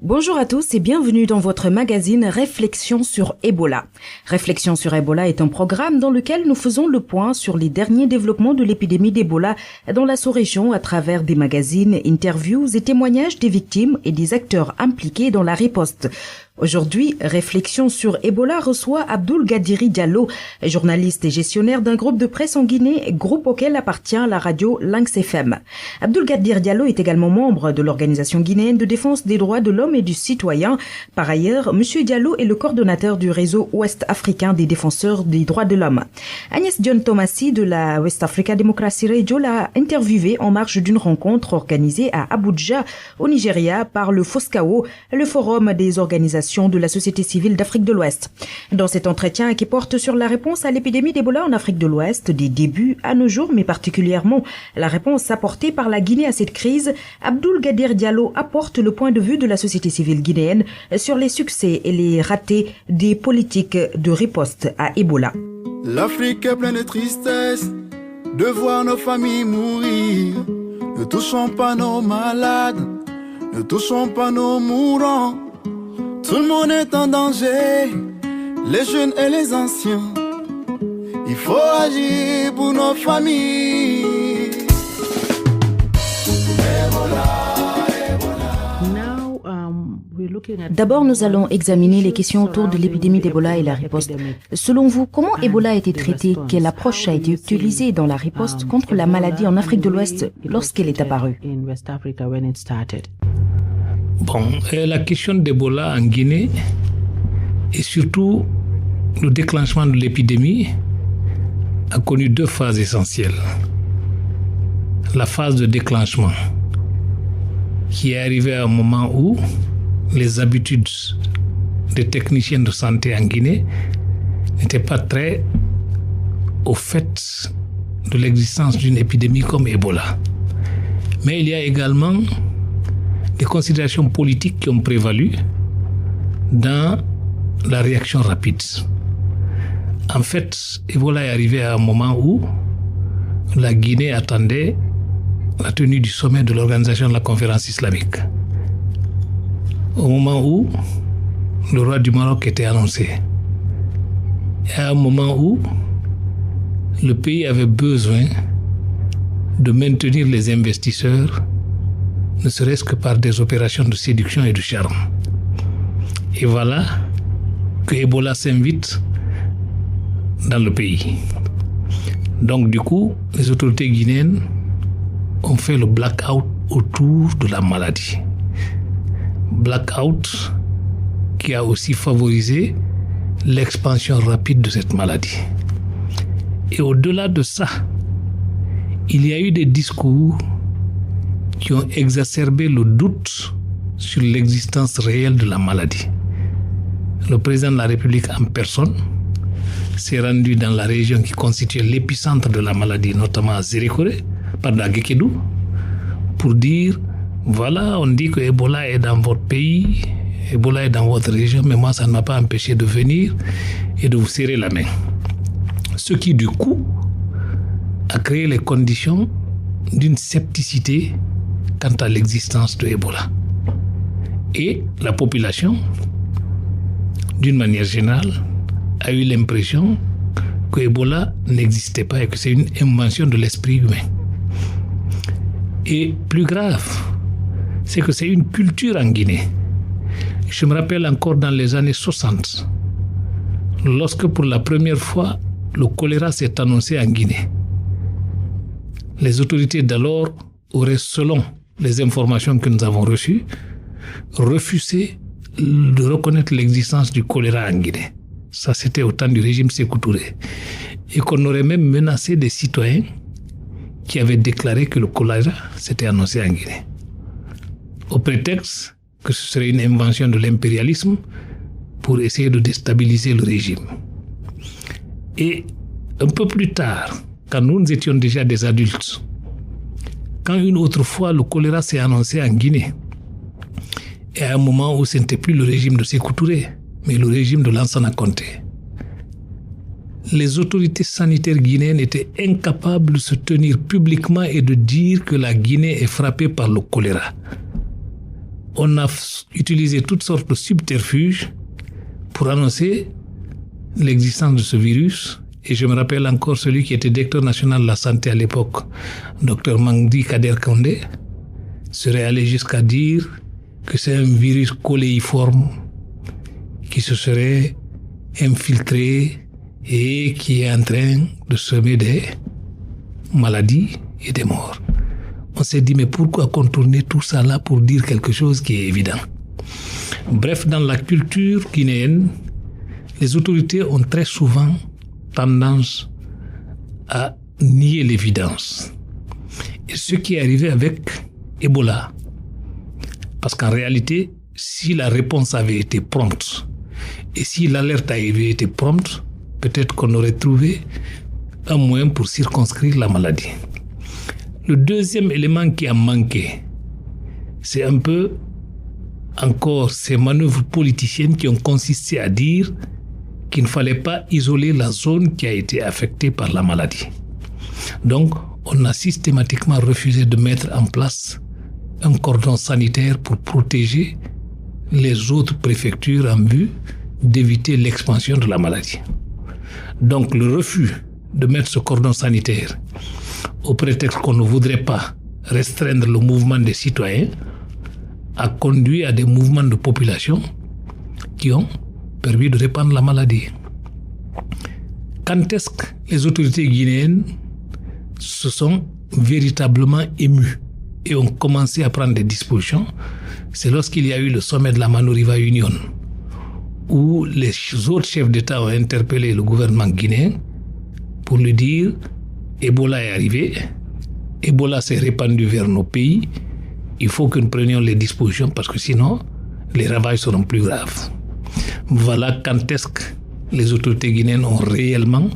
Bonjour à tous et bienvenue dans votre magazine Réflexion sur Ebola. Réflexion sur Ebola est un programme dans lequel nous faisons le point sur les derniers développements de l'épidémie d'Ebola dans la sous-région à travers des magazines, interviews et témoignages des victimes et des acteurs impliqués dans la riposte. Aujourd'hui, Réflexion sur Ebola reçoit Abdoul Gadiri Diallo, journaliste et gestionnaire d'un groupe de presse en Guinée, groupe auquel appartient la radio Lynx FM. Abdoul Gadiri Diallo est également membre de l'Organisation guinéenne de défense des droits de l'homme et du citoyen. Par ailleurs, M. Diallo est le coordonnateur du réseau ouest africain des défenseurs des droits de l'homme. Agnès John Thomasy de la West Africa Democracy Radio l'a interviewé en marge d'une rencontre organisée à Abuja, au Nigeria, par le FOSCAO, le Forum des organisations de la société civile d'Afrique de l'Ouest. Dans cet entretien qui porte sur la réponse à l'épidémie d'Ebola en Afrique de l'Ouest, des débuts à nos jours, mais particulièrement la réponse apportée par la Guinée à cette crise, Abdoul Gadiri Diallo apporte le point de vue de la société civile guinéenne sur les succès et les ratés des politiques de riposte à Ebola. L'Afrique est pleine de tristesse de voir nos familles mourir. Ne touchons pas nos malades, ne touchons pas nos mourants. Tout le monde est en danger, les jeunes et les anciens. Il faut agir pour nos familles. D'abord, nous allons examiner les questions autour de l'épidémie d'Ebola et la riposte. Selon vous, comment Ebola a été traité? Quelle approche a été utilisée dans la riposte contre la maladie en Afrique de l'Ouest lorsqu'elle est apparue? Bon, la question d'Ebola en Guinée et surtout le déclenchement de l'épidémie a connu deux phases essentielles. La phase de déclenchement qui est arrivée à un moment où les habitudes des techniciens de santé en Guinée n'étaient pas très au fait de l'existence d'une épidémie comme Ebola. Mais il y a également des considérations politiques qui ont prévalu dans la réaction rapide. En fait, Ebola est arrivé à un moment où la Guinée attendait la tenue du sommet de l'Organisation de la Conférence islamique. Au moment où le roi du Maroc était annoncé. Et à un moment où le pays avait besoin de maintenir les investisseurs, ne serait-ce que par des opérations de séduction et de charme. Et voilà que Ebola s'invite dans le pays. Donc du coup, les autorités guinéennes ont fait le blackout autour de la maladie. Blackout qui a aussi favorisé l'expansion rapide de cette maladie. Et au-delà de ça, il y a eu des discours qui ont exacerbé le doute sur l'existence réelle de la maladie. Le président de la République en personne s'est rendu dans la région qui constitue l'épicentre de la maladie, notamment à Zérékoré, à Guékédou, pour dire, voilà, on dit que Ebola est dans votre pays, Ebola est dans votre région, mais moi, ça ne m'a pas empêché de venir et de vous serrer la main. Ce qui, du coup, a créé les conditions d'une scepticité quant à l'existence de Ebola. Et la population, d'une manière générale, a eu l'impression que Ebola n'existait pas et que c'est une invention de l'esprit humain. Et plus grave, c'est que c'est une culture en Guinée. Je me rappelle encore dans les années 60, lorsque pour la première fois, le choléra s'est annoncé en Guinée. Les autorités d'alors auraient, selon les informations que nous avons reçues, refusé de reconnaître l'existence du choléra en Guinée. Ça, c'était au temps du régime Sékou Touré. Et qu'on aurait même menacé des citoyens qui avaient déclaré que le choléra s'était annoncé en Guinée. Au prétexte que ce serait une invention de l'impérialisme pour essayer de déstabiliser le régime. Et un peu plus tard, quand nous étions déjà des adultes, quand une autre fois le choléra s'est annoncé en Guinée, et à un moment où ce n'était plus le régime de Sékou Touré, mais le régime de Lansana Conté, les autorités sanitaires guinéennes étaient incapables de se tenir publiquement et de dire que la Guinée est frappée par le choléra. on a utilisé toutes sortes de subterfuges pour annoncer l'existence de ce virus. Et je me rappelle encore celui qui était directeur national de la santé à l'époque, Dr Mangdi Kader Kondé, serait allé jusqu'à dire que c'est un virus coléiforme qui se serait infiltré et qui est en train de semer des maladies et des morts. On s'est dit, mais pourquoi contourner tout ça là pour dire quelque chose qui est évident? Bref, dans la culture guinéenne, les autorités ont très souvent tendance à nier l'évidence. Et ce qui est arrivé avec Ebola, parce qu'en réalité, si la réponse avait été prompte et si l'alerte avait été prompte, peut-être qu'on aurait trouvé un moyen pour circonscrire la maladie. Le deuxième élément qui a manqué, c'est un peu encore ces manœuvres politiciennes qui ont consisté à dire qu'il ne fallait pas isoler la zone qui a été affectée par la maladie. Donc, on a systématiquement refusé de mettre en place un cordon sanitaire pour protéger les autres préfectures en vue d'éviter l'expansion de la maladie. Donc, le refus de mettre ce cordon sanitaire au prétexte qu'on ne voudrait pas restreindre le mouvement des citoyens a conduit à des mouvements de population qui ont permis de répandre la maladie. Quand est-ce que les autorités guinéennes se sont véritablement émues et ont commencé à prendre des dispositions? C'est lorsqu'il y a eu le sommet de la Mano River Union, où les autres chefs d'État ont interpellé le gouvernement guinéen pour lui dire Ebola est arrivé, Ebola s'est répandu vers nos pays, il faut que nous prenions les dispositions parce que sinon les ravages seront plus graves. Voilà quand est-ce que les autorités guinéennes ont réellement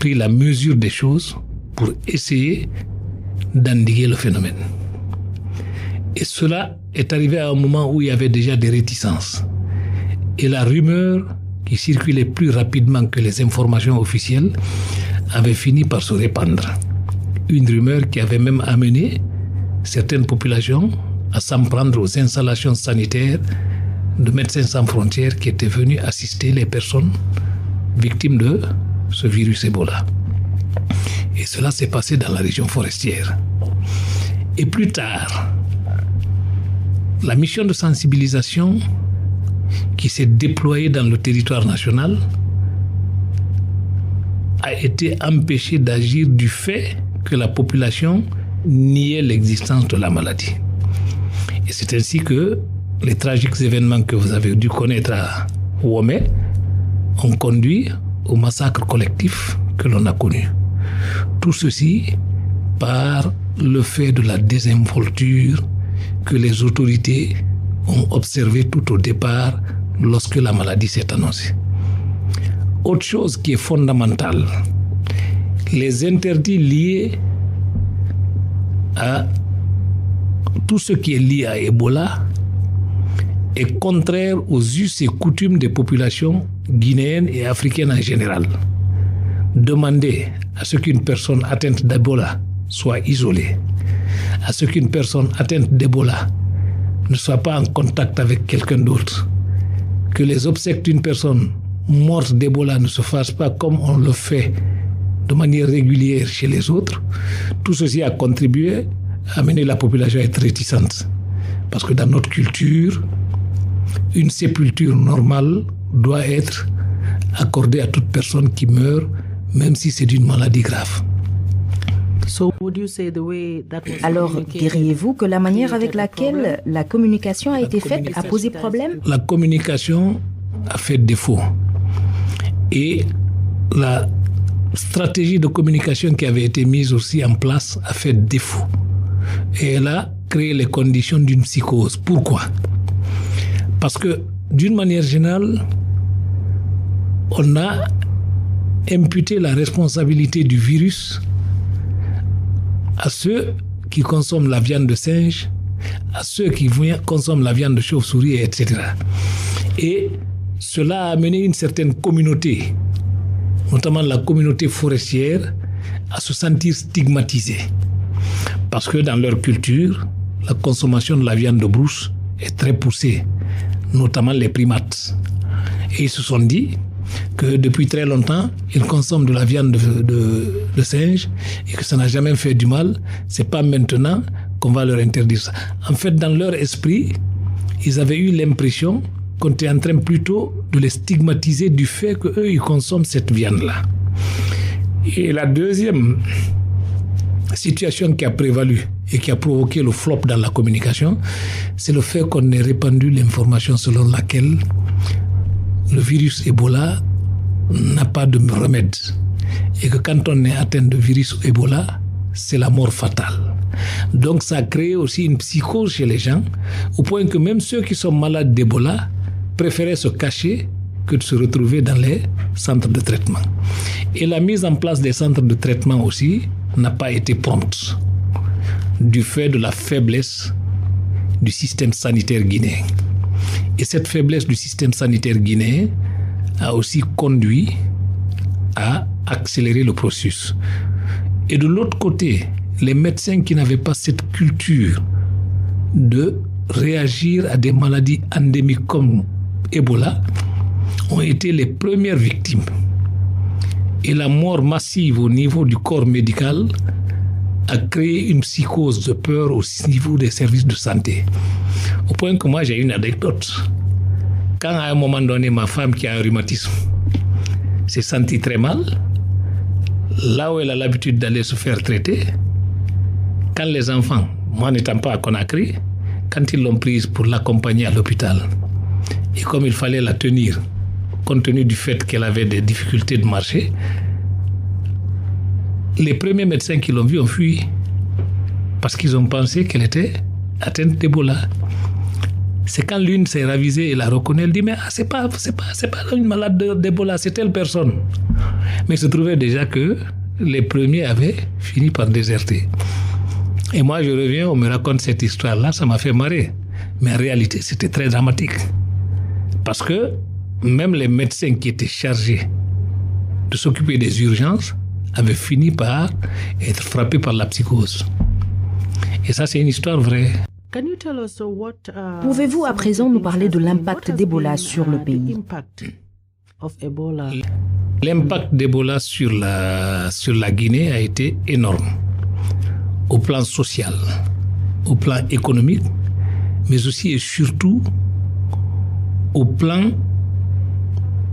pris la mesure des choses pour essayer d'endiguer le phénomène. Et cela est arrivé à un moment où il y avait déjà des réticences. Et la rumeur qui circulait plus rapidement que les informations officielles avait fini par se répandre. Une rumeur qui avait même amené certaines populations à s'en prendre aux installations sanitaires de Médecins sans frontières qui étaient venus assister les personnes victimes de ce virus Ebola. Et cela s'est passé dans la région forestière. Et plus tard, la mission de sensibilisation qui s'est déployée dans le territoire national a été empêchée d'agir du fait que la population niait l'existence de la maladie. Et c'est ainsi que les tragiques événements que vous avez dû connaître à Womé ont conduit au massacre collectif que l'on a connu. Tout ceci par le fait de la désinvolture que les autorités ont observé tout au départ lorsque la maladie s'est annoncée. Autre chose qui est fondamentale, les interdits liés à tout ce qui est lié à Ebola est contraire aux us et coutumes des populations guinéennes et africaines en général. Demander à ce qu'une personne atteinte d'Ebola soit isolée, à ce qu'une personne atteinte d'Ebola ne soit pas en contact avec quelqu'un d'autre, que les obsèques d'une personne morte d'Ebola ne se fassent pas comme on le fait de manière régulière chez les autres, tout ceci a contribué à amener la population à être réticente. Parce que dans notre culture, une sépulture normale doit être accordée à toute personne qui meurt, même si c'est d'une maladie grave. Alors, diriez-vous que la manière avec laquelle la communication a été faite a posé problème? La communication a fait défaut. Et la stratégie de communication qui avait été mise aussi en place a fait défaut. Et elle a créé les conditions d'une psychose. Pourquoi? Parce que, d'une manière générale, on a imputé la responsabilité du virus à ceux qui consomment la viande de singe, à ceux qui consomment la viande de chauve-souris, etc. Et cela a amené une certaine communauté, notamment la communauté forestière, à se sentir stigmatisée. Parce que dans leur culture, la consommation de la viande de brousse est très poussée, notamment les primates. Et ils se sont dit que depuis très longtemps, ils consomment de la viande de singe et que ça n'a jamais fait du mal. C'est pas maintenant qu'on va leur interdire ça. En fait, dans leur esprit, ils avaient eu l'impression qu'on était en train plutôt de les stigmatiser du fait qu'eux, ils consomment cette viande-là. Et la deuxième situation qui a prévalu et qui a provoqué le flop dans la communication, c'est le fait qu'on ait répandu l'information selon laquelle le virus Ebola n'a pas de remède. Et que quand on est atteint de virus Ebola, c'est la mort fatale. Donc ça a créé aussi une psychose chez les gens, au point que même ceux qui sont malades d'Ebola préféraient se cacher que de se retrouver dans les centres de traitement. Et la mise en place des centres de traitement aussi n'a pas été prompte, du fait de la faiblesse du système sanitaire guinéen. Et cette faiblesse du système sanitaire guinéen a aussi conduit à accélérer le processus. Et de l'autre côté, les médecins qui n'avaient pas cette culture de réagir à des maladies endémiques comme Ebola ont été les premières victimes. Et la mort massive au niveau du corps médical a créé une psychose de peur au niveau des services de santé. Au point que moi, j'ai une anecdote. Quand à un moment donné, ma femme qui a un rhumatisme s'est sentie très mal, là où elle a l'habitude d'aller se faire traiter, quand les enfants, moi n'étant pas à Conakry, quand ils l'ont prise pour l'accompagner à l'hôpital, et comme il fallait la tenir, compte tenu du fait qu'elle avait des difficultés de marcher, les premiers médecins qui l'ont vue ont fui parce qu'ils ont pensé qu'elle était atteinte d'Ebola. C'est quand l'une s'est ravisée et la reconnaît, elle dit mais c'est pas une malade d'Ebola, c'est telle personne. Mais il se trouvait déjà que les premiers avaient fini par déserter. Et moi je reviens, on me raconte cette histoire-là, ça m'a fait marrer. Mais en réalité, c'était très dramatique. Parce que même les médecins qui étaient chargés de s'occuper des urgences avaient fini par être frappés par la psychose. Et ça, c'est une histoire vraie. Pouvez-vous à présent nous parler de l'impact d'Ebola sur le pays? L'impact d'Ebola sur la Guinée a été énorme, au plan social, au plan économique, mais aussi et surtout au plan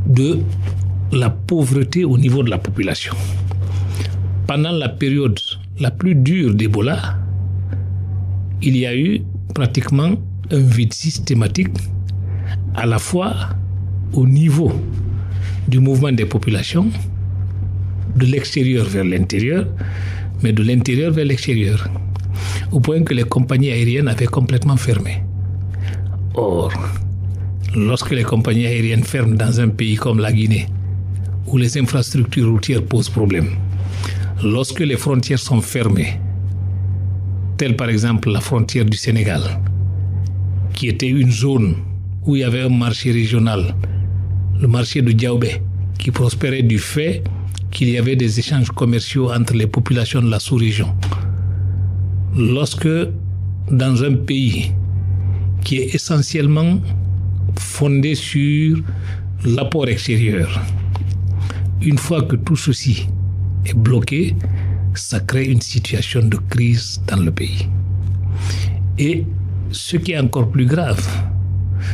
de la pauvreté au niveau de la population. Pendant la période la plus dure d'Ebola, il y a eu pratiquement un vide systématique, à la fois au niveau du mouvement des populations, de l'extérieur vers l'intérieur, mais de l'intérieur vers l'extérieur, au point que les compagnies aériennes avaient complètement fermé. Or, lorsque les compagnies aériennes ferment dans un pays comme la Guinée, où les infrastructures routières posent problème, lorsque les frontières sont fermées, telle par exemple la frontière du Sénégal, qui était une zone où il y avait un marché régional, le marché de Diaoubé, qui prospérait du fait qu'il y avait des échanges commerciaux entre les populations de la sous-région. Lorsque, dans un pays qui est essentiellement fondé sur l'apport extérieur, une fois que tout ceci est bloqué, ça crée une situation de crise dans le pays. Et ce qui est encore plus grave,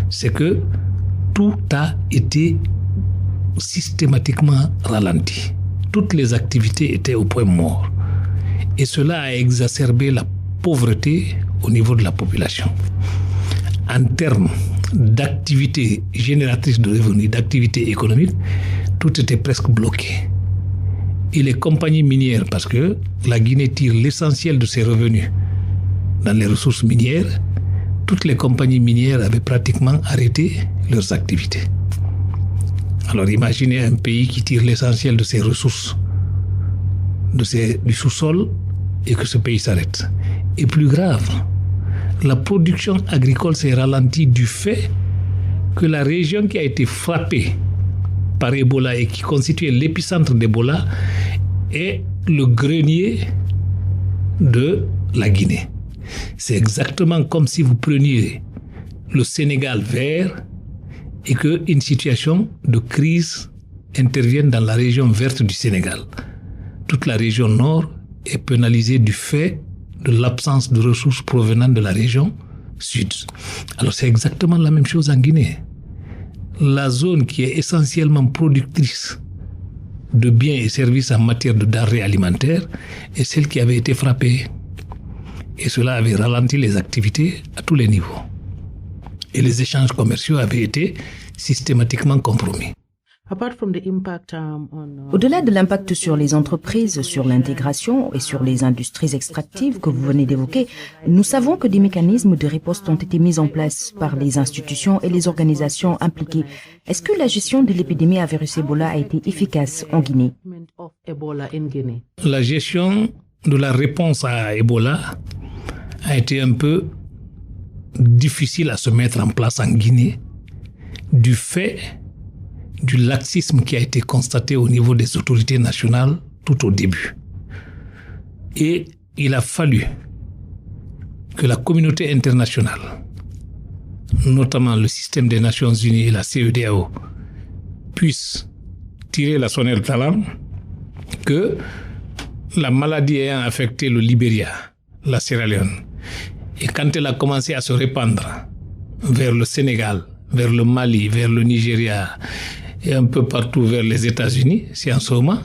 c'est que tout a été systématiquement ralenti. Toutes les activités étaient au point mort. Et cela a exacerbé la pauvreté au niveau de la population. En termes d'activités génératrices de revenus, d'activités économiques, tout était presque bloqué. Et les compagnies minières, parce que la Guinée tire l'essentiel de ses revenus dans les ressources minières, toutes les compagnies minières avaient pratiquement arrêté leurs activités. Alors imaginez un pays qui tire l'essentiel de ses ressources, du sous-sol, et que ce pays s'arrête. Et plus grave, la production agricole s'est ralentie du fait que la région qui a été frappée par Ebola et qui constituait l'épicentre d'Ebola est le grenier de la Guinée. C'est exactement comme si vous preniez le Sénégal vert et qu'une situation de crise intervienne dans la région verte du Sénégal. Toute la région nord est pénalisée du fait de l'absence de ressources provenant de la région sud. Alors c'est exactement la même chose en Guinée. La zone qui est essentiellement productrice de biens et services en matière de denrées alimentaires est celle qui avait été frappée. Et cela avait ralenti les activités à tous les niveaux. Et les échanges commerciaux avaient été systématiquement compromis. Au-delà de l'impact sur les entreprises, sur l'intégration et sur les industries extractives que vous venez d'évoquer, nous savons que des mécanismes de riposte ont été mis en place par les institutions et les organisations impliquées. Est-ce que la gestion de l'épidémie à virus Ebola a été efficace en Guinée? La gestion de la réponse à Ebola a été un peu difficile à se mettre en place en Guinée du fait du laxisme qui a été constaté au niveau des autorités nationales tout au début. Et il a fallu que la communauté internationale, notamment le système des Nations Unies et la CEDEAO, puissent tirer la sonnette d'alarme que la maladie ayant affecté le Libéria, la Sierra Leone, et quand elle a commencé à se répandre vers le Sénégal, vers le Mali, vers le Nigeria et un peu partout vers les États-Unis, c'est en ce moment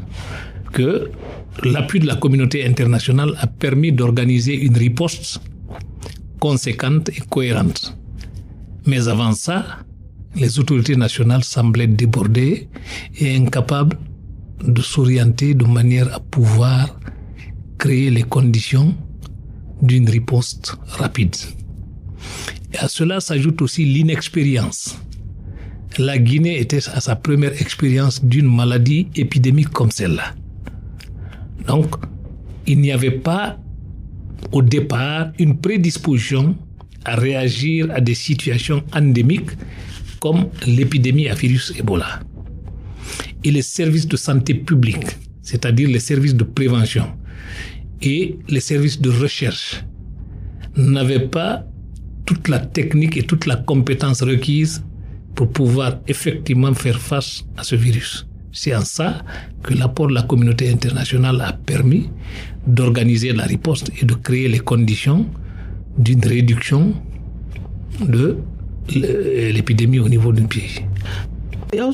que l'appui de la communauté internationale a permis d'organiser une riposte conséquente et cohérente. Mais avant ça, les autorités nationales semblaient débordées et incapables de s'orienter de manière à pouvoir créer les conditions d'une riposte rapide. Et à cela s'ajoute aussi l'inexpérience. La Guinée était à sa première expérience d'une maladie épidémique comme celle-là. Donc, il n'y avait pas au départ une prédisposition à réagir à des situations endémiques comme l'épidémie à virus Ebola. Et les services de santé publique, c'est-à-dire les services de prévention et les services de recherche, n'avaient pas toute la technique et toute la compétence requise pour pouvoir effectivement faire face à ce virus. C'est en ça que l'apport de la communauté internationale a permis d'organiser la riposte et de créer les conditions d'une réduction de l'épidémie au niveau d'un pays. On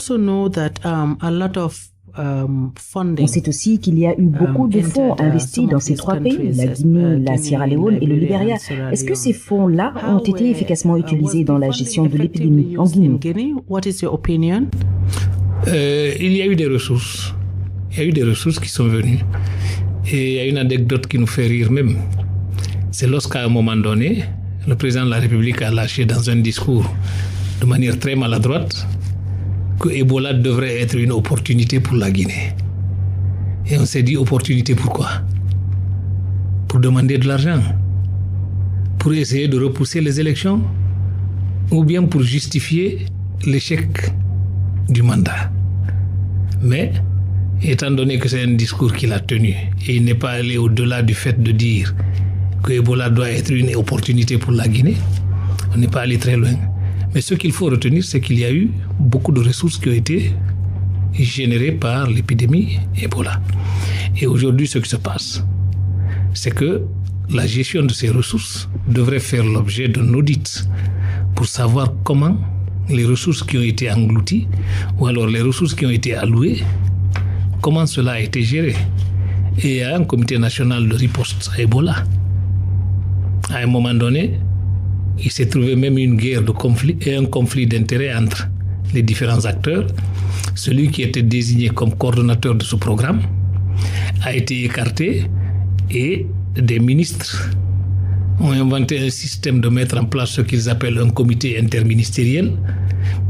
sait aussi qu'il y a eu beaucoup de fonds investis dans ces trois pays, la Guinée, la Sierra Leone et le Libéria. Est-ce que ces fonds-là ont été efficacement utilisés dans la gestion de l'épidémie en Guinée? Il y a eu des ressources. Il y a eu des ressources qui sont venues. Et il y a une anecdote qui nous fait rire même. C'est lorsqu'à un moment donné, le président de la République a lâché dans un discours de manière très maladroite que Ebola devrait être une opportunité pour la Guinée. Et on s'est dit, opportunité pourquoi? Pour demander de l'argent? Pour essayer de repousser les élections? Ou bien pour justifier l'échec du mandat? Mais, étant donné que c'est un discours qu'il a tenu, et il n'est pas allé au-delà du fait de dire que Ebola doit être une opportunité pour la Guinée, on n'est pas allé très loin. Mais ce qu'il faut retenir, c'est qu'il y a eu beaucoup de ressources qui ont été générées par l'épidémie Ebola. Et aujourd'hui, ce qui se passe, c'est que la gestion de ces ressources devrait faire l'objet d'un audit pour savoir comment les ressources qui ont été englouties ou alors les ressources qui ont été allouées, comment cela a été géré. Et il y a un comité national de riposte à Ebola. À un moment donné, il s'est trouvé même une guerre de conflit et un conflit d'intérêts entre les différents acteurs. Celui qui était désigné comme coordonnateur de ce programme a été écarté et des ministres ont inventé un système de mettre en place ce qu'ils appellent un comité interministériel.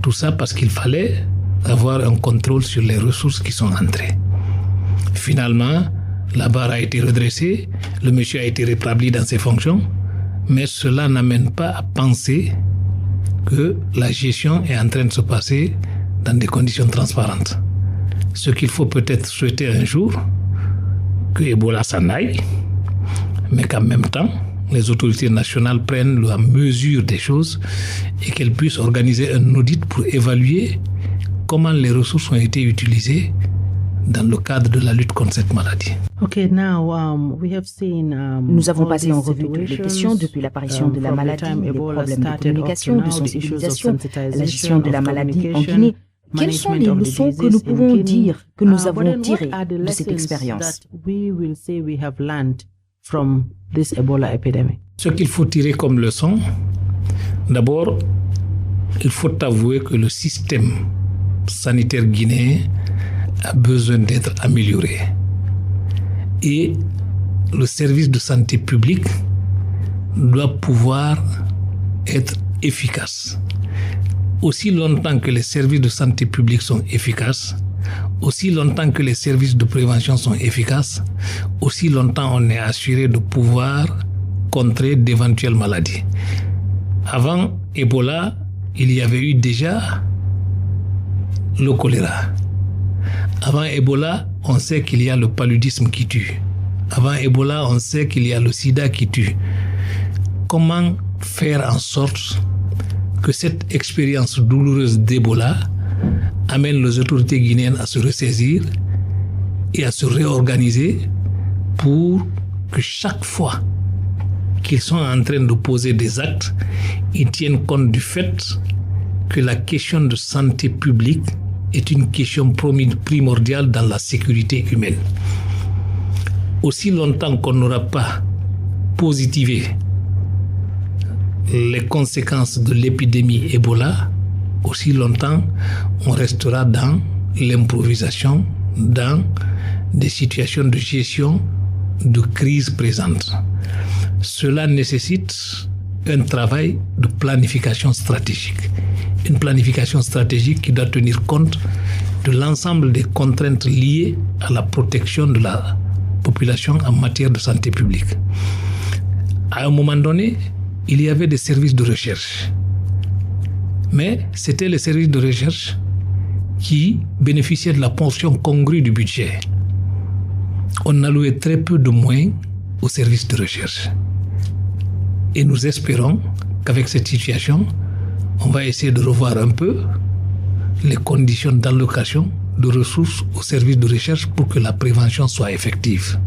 Tout ça parce qu'il fallait avoir un contrôle sur les ressources qui sont entrées. Finalement, la barre a été redressée, le monsieur a été rétabli dans ses fonctions, mais cela n'amène pas à penser que la gestion est en train de se passer dans des conditions transparentes. Ce qu'il faut peut-être souhaiter un jour, que Ebola s'en aille, mais qu'en même temps, les autorités nationales prennent la mesure des choses et qu'elles puissent organiser un audit pour évaluer comment les ressources ont été utilisées dans le cadre de la lutte contre cette maladie. Nous avons passé en revue toutes les questions depuis l'apparition de la maladie, les problèmes de communication, de sensibilisation, la gestion de la maladie en Guinée. Quelles sont les leçons que nous pouvons dire que nous avons tirées de cette expérience? Ce qu'il faut tirer comme leçon, d'abord, il faut avouer que le système sanitaire guinéen a besoin d'être amélioré. Et le service de santé publique doit pouvoir être efficace. Aussi longtemps que les services de santé publique sont efficaces, aussi longtemps que les services de prévention sont efficaces, aussi longtemps on est assuré de pouvoir contrer d'éventuelles maladies. Avant Ebola, il y avait eu déjà le choléra. Avant Ebola, on sait qu'il y a le paludisme qui tue. Avant Ebola, on sait qu'il y a le sida qui tue. Comment faire en sorte que cette expérience douloureuse d'Ebola amène les autorités guinéennes à se ressaisir et à se réorganiser pour que chaque fois qu'ils sont en train de poser des actes, ils tiennent compte du fait que la question de santé publique est une question primordiale dans la sécurité humaine. Aussi longtemps qu'on n'aura pas positivé les conséquences de l'épidémie Ebola, aussi longtemps on restera dans l'improvisation, dans des situations de gestion de crise présente. Cela nécessite un travail de planification stratégique. Une planification stratégique qui doit tenir compte de l'ensemble des contraintes liées à la protection de la population en matière de santé publique. À un moment donné, il y avait des services de recherche. Mais c'était les services de recherche qui bénéficiaient de la portion congrue du budget. On allouait très peu de moyens aux services de recherche. Et nous espérons qu'avec cette situation, on va essayer de revoir un peu les conditions d'allocation de ressources aux services de recherche pour que la prévention soit effective.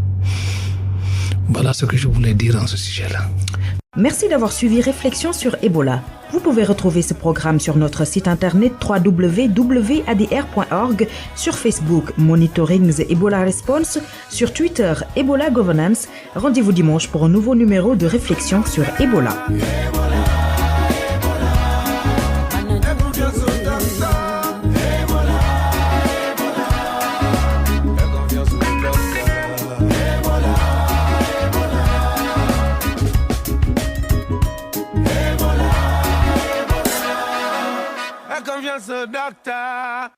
Voilà ce que je voulais dire en ce sujet-là. Merci d'avoir suivi Réflexion sur Ebola. Vous pouvez retrouver ce programme sur notre site internet www.adr.org, sur Facebook Monitorings Ebola Response, sur Twitter Ebola Governance. Rendez-vous dimanche pour un nouveau numéro de Réflexion sur Ebola. Doctor.